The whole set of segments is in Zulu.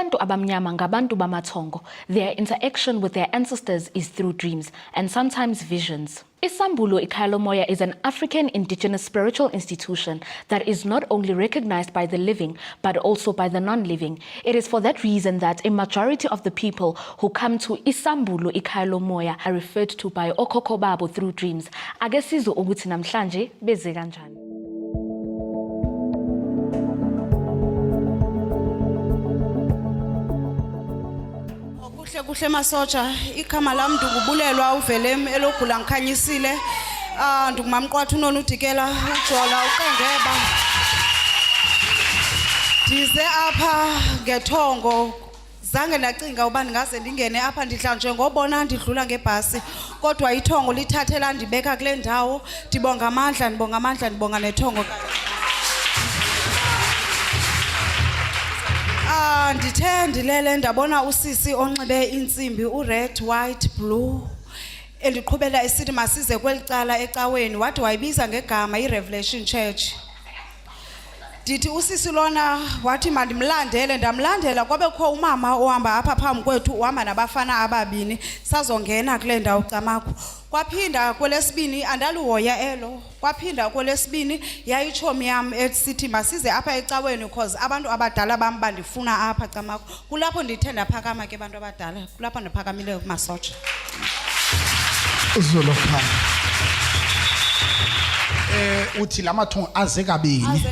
Abantu abamnyama ngabantu bamathongo. Their interaction with their ancestors is through dreams and sometimes visions. Isambulo Moya is an African indigenous spiritual institution that is not only recognized by the living but also by the non-living. It is for that reason that a majority of the people who come to Isambulo Moya are referred to by okhokho babo through dreams. Ake sizwe ukuthi namhlanje beze kanjani. Kuhle masoja ikhama lam ndikubulelwa uvelem elogula ngikhanyisile ndingumamqwatha unona udikela ujola uqengeba ndize apha ngethongo zange ndacinga uba ndingaze ndingene apha ndihlanjwe ngobona ndidlula ngebhasi kodwa ithongo lithathela ndibeka kule ndawo ndibonga amandla ndibonga nethongo ndithe ndilele ndabona usisi onxibe intsimbi red white blue endiqhubela esithi masize kwelicala ecaweni wathi wayibiza ngegama iRevelation Church ndithi usisi lona wathi mandimlandele ndamlandela kwabekho umama ohamba apha phambi kwethu uhamba nabafana ababini sazongena kule ndawo camakho kwaphinda kwelesibini andaluhoya elo kwaphinda kwelesibini yayitshomi yam esithi masize apha ecaweni because abantu abadala bam bandifuna apha camakho kulapho ndithe ndaphakama ke abantu abadala kulapho ndiphakamile kumasoja uzolokha uthi lamathongo aze kabini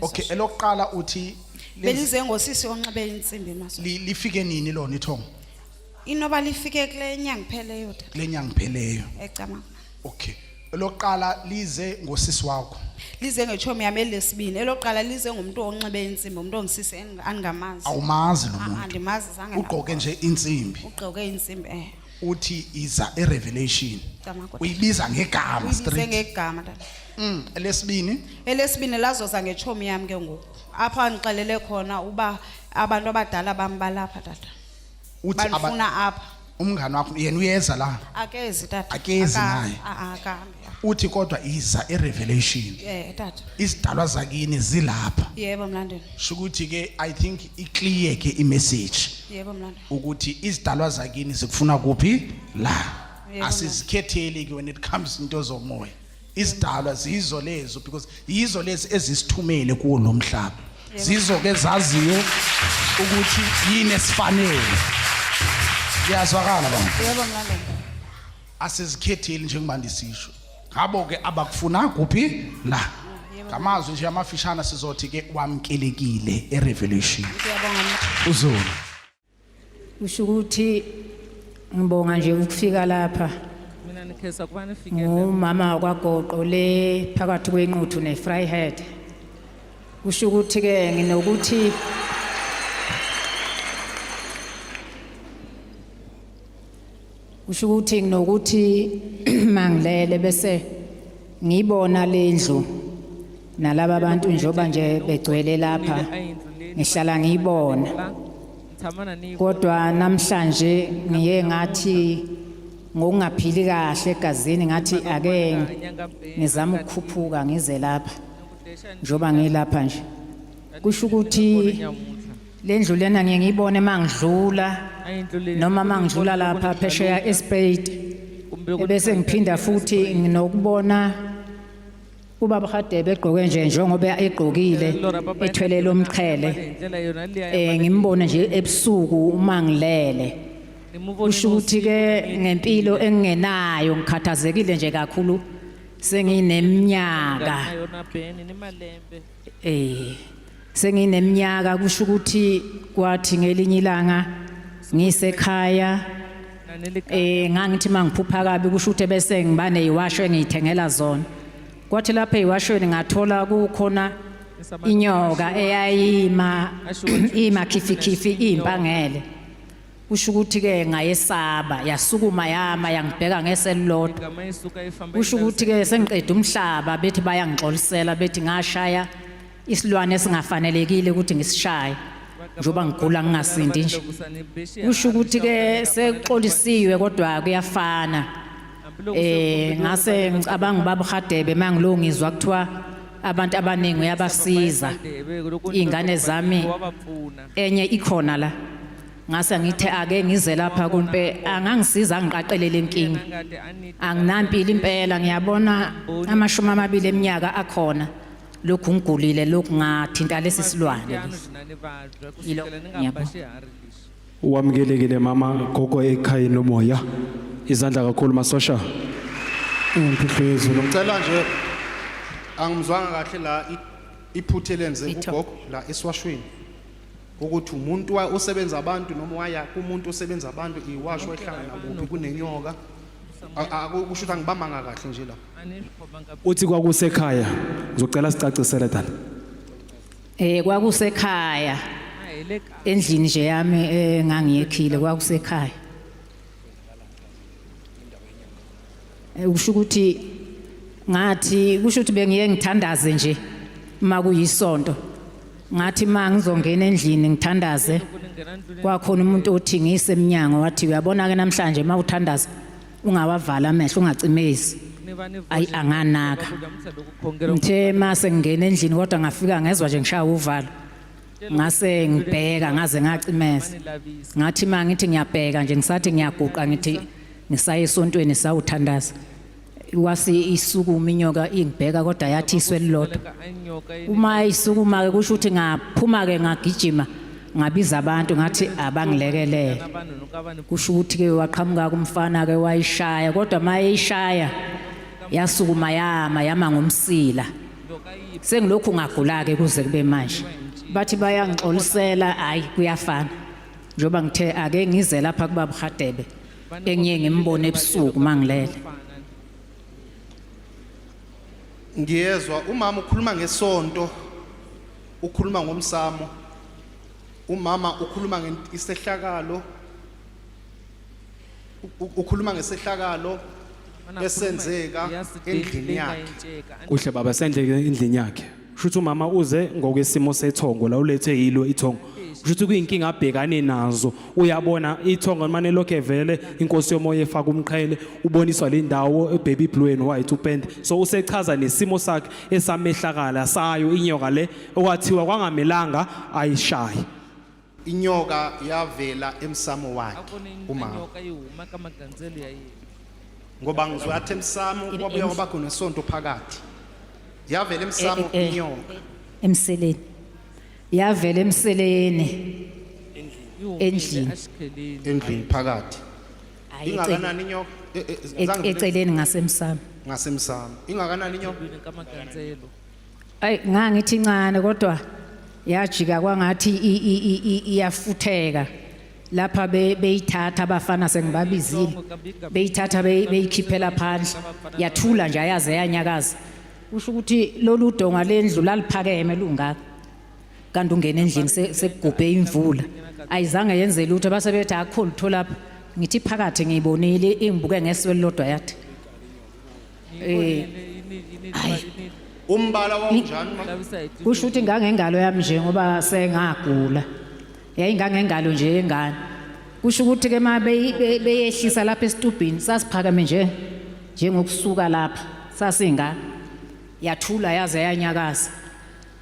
okay elokuqala uthi belize ngosisi onxibe intsimbi masoja lifike nini lona ithongo inoba lifike kule nyanga ipheleyo kule nyanga ipheleyo ecama okay elokuqala lize ngosisi wakho lize ngechomi yami elesibini elokuqala lize ngumuntu onxibe intsimbi umuntu ongisisi angamazi awumazi lo muntu andimazi zange ugqoke nje intsimbi ugqoke intsimbi uthi iza eRevelation uyibiza ngegama straight ngegama elesibini lazoza ngechomi yami ke ngoku apha ngixelele khona uba abantu abadala bambalapha tata uthi abafuna apha umngane wakho yena uyeza la akezi tata akezi naye akahambi uthi kodwa iza eRevelation tata izidalwa zakini zilapha yebo mlandeni shukuthi ke I think iclear ke imessage yebo mlandeni ukuthi izidalwa zakini zikufuna kuphi la asizikhetheli ke when it comes into zomoya izidalwa zizo lezo because yizo lezi ezisithumele kuwo lo mhlaba zizo ke zaziyo ukuthi yini esifanele yazwakala baba yebo mlandeni asizikhetheli njengoba ndisisho ngabo ke abakufuna kuphi la ngamazwi nje amafishana sizothi ke wamkelekile eRevelation uzulu usho ukuthi ngibonga nje ukufika lapha mina nikhesa kubani ufike umama wakwaGoqo le phakathi kwenquthu neFryhead usho ukuthi ke nginokuthi ushukuthi nginokuthi mangilele bese ngibona lendlu nalabo abantu njoba nje begcwele lapha ngihlala ngibona kodwa namhlanje ngiye ngathi ngokungaphili kahle egazini ngathi ake ngizama ukukhuphuka ngize lapha njoba ngilapha nje kusho ukuthi lendlu lena ngiyibone mangidlula noma mangidlula lapha phesheya eSpade bese ngiphinda futhi nginokubona ubaba Khadebe egqoke nje njengoba egqokile ethwele lomqhele ngimbone nje ebusuku uma ngilele usho ukuthi ke ngempilo engenayo ngikhathazekile nje kakhulu sengineminyaka sengineminyaka kusho ukuthi kwathi ngelinye ilanga ngisekhaya ngangithi mangiphupha kabi kusho ukuthi bese ngiba neyiwasho engiyithengela zona kwathi lapha eyiwashweni ngathola kukhona inyoka eyayima khifikhifi impangele kusho ukuthi ke ngayesaba yasukuma yama yangibheka ngeselilodwa kusho ukuthi ke sengiqeda umhlaba bethi bayangixolisela bethi ngashaya isilwane esingafanelekile ukuthi ngisishaye njoba ngigula ngingasindi nje kusho ukuthi ke sekuxolisiwe kodwa kuyafana ngase ngicabanga ubaba Khadebe mangilongizwa kuthiwa abantu abaningi uyabasiza ingane zami enye ikhona la ngase ngithe ake ngize lapha kumpe angangisiza angiqaqelele inkinga anginampilo impela ngiyabona amashumi amabili eminyaka akhona lokhu ngigulile lokhu ngathinta lesi silwane Wamkelekile mama gogo ekhayeni lomoya izandla kakhulu masosha Mphihlezo Ngicela nje angimzwanga kahle la iphuthe lenze ugogo la eswashweni ukuthi umuntu usebenza abantu noma waya kumuntu osebenza abantu iwasho ehlangana kuphi kunenyoka akusho ukuthi angibamba kahle nje la uthi kwakusekhaya ngizocela sicacisele dala kwakusekhaya endlini nje yami engangiyekhile kwakusekhaya usho ukuthi ngathi kusho ukuthi bengiye ngithandaze nje makuyisonto ngathi mangizongena endlini ngithandaze kwakhona umuntu othi ngise eminyango wathi uyabona ke namhlanje mawuthandaza ungawavala amehlo ungacimezi ayi anganaka ngithe mase ngene endlini kodwa ngafika ngezwe nje ngishaya uvalo ngase ngibheka ngaze ngacimeza ngathi mangithi ngiyabheka nje ngisathi ngiyaguqa ngithi ngisaye esontweni sawuthandaza wasi isukuma inyoka ingibheka kodwa yathi iswe lilodwa uma isukuma ke kusho ukuthi ngaphuma ke ngagijima ngabiza abantu ngathi abangilekelele kusho ukuthi ke waqhamuka kumfana ke wayishaya kodwa mayishaya yasukuma yama ngomsila sengilokhu ngagula ke kuze kube manje bathi bayangixolisela hayi kuyafana njoba ngithe ake ngize lapha kubaba Hadebe engiye ngimbone ebusuku mangilele ngiyezwa umama ukhuluma ngesonto ukhuluma ngomsamo umama ukhuluma ngesehlakalo ukhuluma ngesehlakalo esenzeka endlini yakhe kuhle baba sendleke endlini yakhe kusho umama uze ngokwesimo sethongo la ulethe yilo ithongo kusho ukuthi kuyinkinga abhekane nazo uyabona ithongo manje lokho evele inkosi yomoya efaka umqhele uboniswa le ndawo ebaby blue and white upend so usechaza nesimo sakhe esamehlakala sayo inyoka le okwathiwa kwangamelanga ayishaye inyoka yavela emsamo wakhe umama ngoba ngizwathi emsamo kwabuya ngoba khona isonto phakathi yavela emsamo inyoka emseleni yavela emseleni endlini phakathi ingakanani inyoka eceleni ngasemsamo ingakanani inyoka ay ngangithi incane kodwa yajika kwangathi iyafutheka lapha beyithatha abafana sengibabizile beyithatha beyikhiphela phandle yathula nje ayaze yanyakaza usho ukuthi lolu donga lendlu laliphakeme lungaka kanti ungena endlini sekugubhe imvula ayizange yenze lutho base bethi akukhulu tholapha ngithi phakathi ngiyibonile ingibuke ngeswe lodwa yathi umbala wawunjani kusho ukuthi ngangengalo yami nje ngoba sengagula yayingangengalo nje yengane kusho ukuthi ke ma beyehlisa lapha esitubhini sasiphakame nje ngokusuka lapha sasinga yathula yaze yanyakaza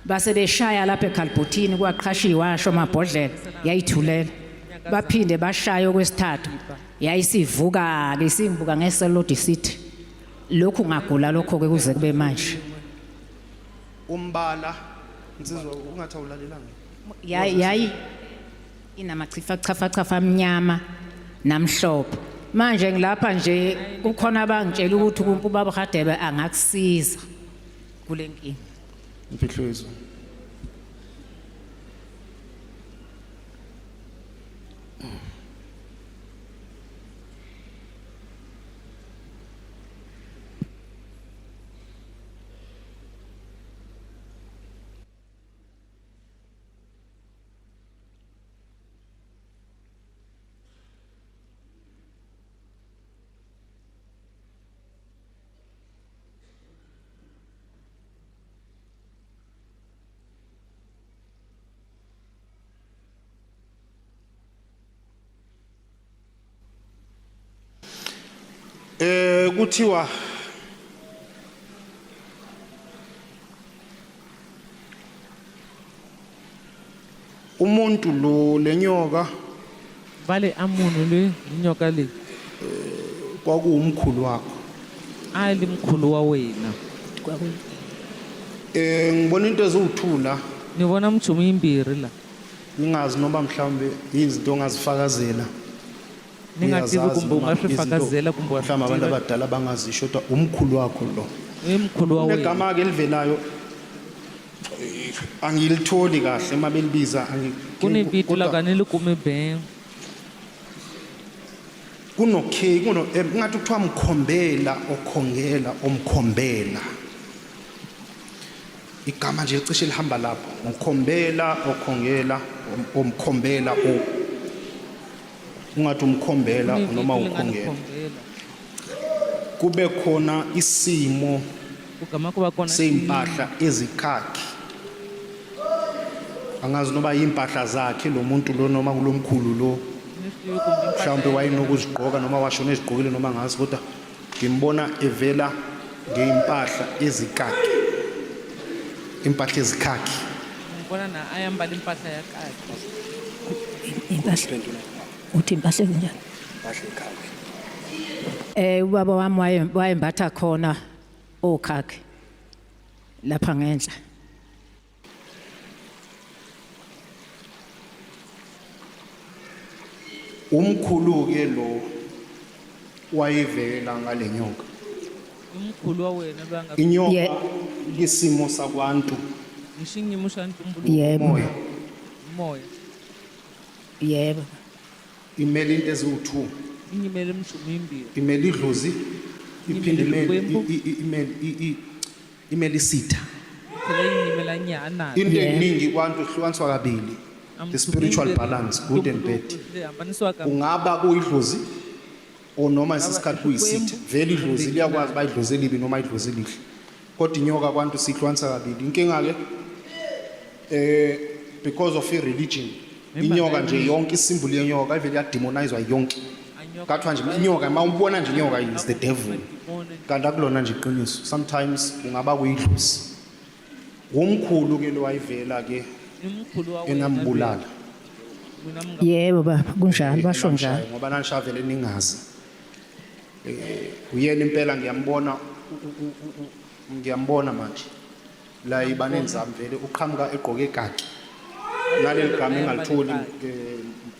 base beshaya lapha eKhalbhothini kwaqhashiwa washo amabhodlela yayithulela baphinde bashaya okwesithathu yayisivuka ke singibuka ngeselodi sithi lokhu ngagula lokho ke kuze kube manje umbala insizwa ungathi awulalelanga yayi inamachifa chafa amnyama namhlophe manje ngilapha nje kukhona abangitshela ukuthi ubaba Hadebe angakusiza kule nkinga imfihlezo kuthiwa umuntu lo lenyoka vale a munhu loyi nyoka leyi kwakuwumkhulu wakho. a li mkhulu wa wena Ngibona into eziwuthula ni vona minchumu yimbirhi la ningazi noma mhlawumbe izinto ongazifakazela. ni nga tivi kumbe u nga swi fakazela kumbe wa mhlawumbe abantu abadala bangazisho kodwa umkhulu wakho lo. i mkhulu wa wena Negama ke livelayo angilitholi kahle uma belibiza kunevito la ka ni li kumi beng kunokhe ngathi kuthiwa mkhombela okhongela omkhombela. Igama nje licishe lihamba lapho ngikhombela okhongela omkhombela ungathi umkhombela noma ukhongela. Kube khona isimo kugama kuba khona seimpahla ezikhakhi. Angazi noba impahla zakhe lo muntu lo noma kulomkhulu lo mhlawumbe wayenokuzigqoka noma washona ezigqokile noma ngazi kodwa ngimbona evela ngeimpahla ezikhakhi. Impahla ezikhakhi ngibona na ayambala impahla yakhe impahla uthi impahla ezinjani ubaba wami wayembatha khona okhakhe lapha ngenhla. umkhulu ke lo wayevela ngalenyoka. umkhulu wa wena lwanga Inyoka isimo sakwantu ngishinyimo xa ntumbuluko Yebo, moya yebo, imele into eziwu-2 inyimele minchumu yimbirhi imele idlozi iphinde imele isitha. phela yinyimela nyana Into eningi kwantu ihlukaniswa kabili, the spiritual balance, good and bad. hambaniswa ka Kungaba kuyidlozi or noma isikhathi kuyisitha. Vele idlozi liyakwazi ba idlozi elibi noma idlozi elihle. Kodwa inyoka kwantu sihlukanisa kabili. Inkinga ke because of a religion inyoka nje yonke isimboli yenyoka ivele yademonizewa yonke. Kathiwa nje inyoka mawubona nje inyoka is the devil. Kanti akulona nje iqiniso. Sometimes kungaba kuyidlozi. Umkhulu ke lo wayivela ke imkhulu wa wena enambulala. yebo baba, kunjalo basho njalo. Ngoba nanishavele ningazi. Uyena impela ngiyambona manje. La ibanenzami vele uqhamuka egqoke egaki. Naleli gama engalitholi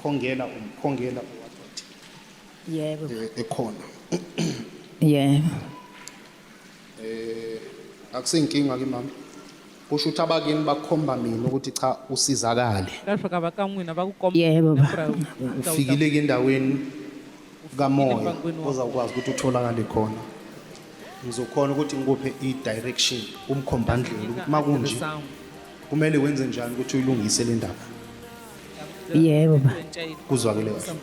umkhongela Yebo, ekhona. yebo, Akusenkinga ke mama. Kusho ukuthi abakini bakhomba mina ukuthi cha usizakale. kasho ka va ka n'wina va ku komba Yebo, ba. Ufikile ke endaweni kamoya ozawukwazi ukuthi utholakale khona. Ngizokhona ukuthi ngikuphe i-direction umkhombandlela ukuthi makunje kumele wenze njani ukuthi uyilungise le ndaba. yebo baba, Kuzwakele kahle.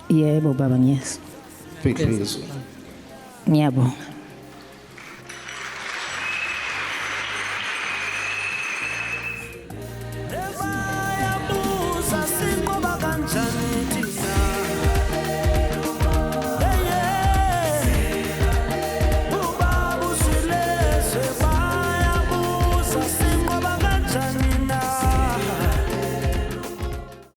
yebo baba, ngiyezwa, Phecelezi. ngiyabonga.